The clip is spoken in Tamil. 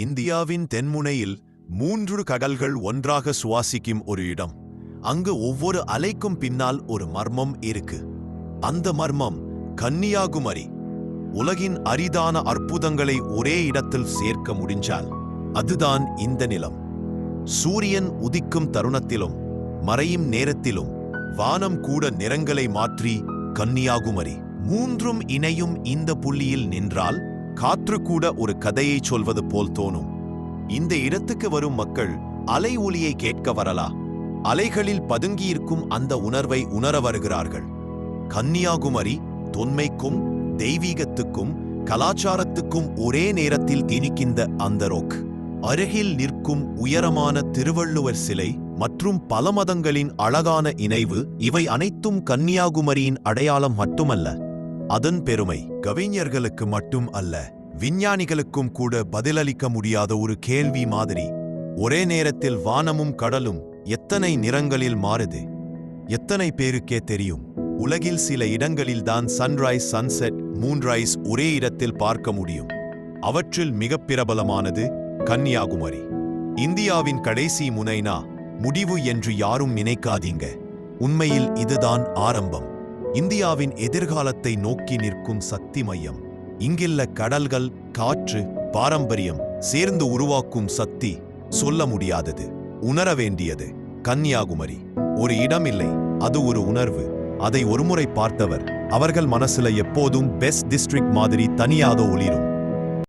இந்தியாவின் தென்முனையில் 3 கடல்கள் ஒன்றாக சுவாசிக்கும் ஒரு இடம். அங்கு ஒவ்வொரு அலைக்கும் பின்னால் ஒரு மர்மம் இருக்கு. அந்த மர்மம் கன்னியாகுமரி. உலகின் அரிதான அற்புதங்களை ஒரே இடத்தில் சேர்க்க முடிஞ்சால் அதுதான் இந்த நிலம். சூரியன் உதிக்கும் தருணத்திலும் மறையும் நேரத்திலும் வானம் கூட நிறங்களை மாற்றி கன்னியாகுமரி. மூன்றும் இணையும் இந்த புள்ளியில் நின்றால் காற்று கூட ஒரு கதையை சொல்வது போல் தோணும். இந்த இடத்துக்கு வரும் மக்கள் அலை ஒலியை கேட்க வரலா, அலைகளில் பதுங்கியிருக்கும் அந்த உணர்வை உணர வருகிறார்கள். கன்னியாகுமரி தொன்மைக்கும் தெய்வீகத்துக்கும் கலாச்சாரத்துக்கும் ஒரே நேரத்தில் இனிக்கின்ற அந்த ரோக். அருகில் நிற்கும் உயரமான திருவள்ளுவர் சிலை மற்றும் பல மதங்களின் அழகான இணைவு, இவை அனைத்தும் கன்னியாகுமரியின் அடையாளம் மட்டுமல்ல, அதன் பெருமை. கவிஞர்களுக்கு மட்டும் அல்ல, விஞ்ஞானிகளுக்கும் கூட பதிலளிக்க முடியாத ஒரு கேள்வி மாதிரி. ஒரே நேரத்தில் வானமும் கடலும் எத்தனை நிறங்களில் மாறுது? எத்தனை பேருக்கே தெரியும்? உலகில் சில இடங்களில்தான் சன்ரைஸ், சன்செட், மூன்ரைஸ் ஒரே இடத்தில் பார்க்க முடியும். அவற்றில் மிக பிரபலமானது கன்னியாகுமரி. இந்தியாவின் கடைசி முனைனா முடிவு என்று யாரும் நினைக்காதீங்க. உண்மையில் இதுதான் ஆரம்பம். இந்தியாவின் எதிர்காலத்தை நோக்கி நிற்கும் சக்தி மையம். இங்குள்ள கடல்கள், காற்று, பாரம்பரியம் சேர்ந்து உருவாக்கும் சக்தி சொல்ல முடியாதது, உணர வேண்டியது. கன்னியாகுமரி ஒரு இடமில்லை, அது ஒரு உணர்வு. அதை ஒருமுறை பார்த்தவர் அவர்கள் மனசுல எப்போதும் பெஸ்ட் டிஸ்ட்ரிக்ட் மாதிரி தனியாக ஒளிரும்.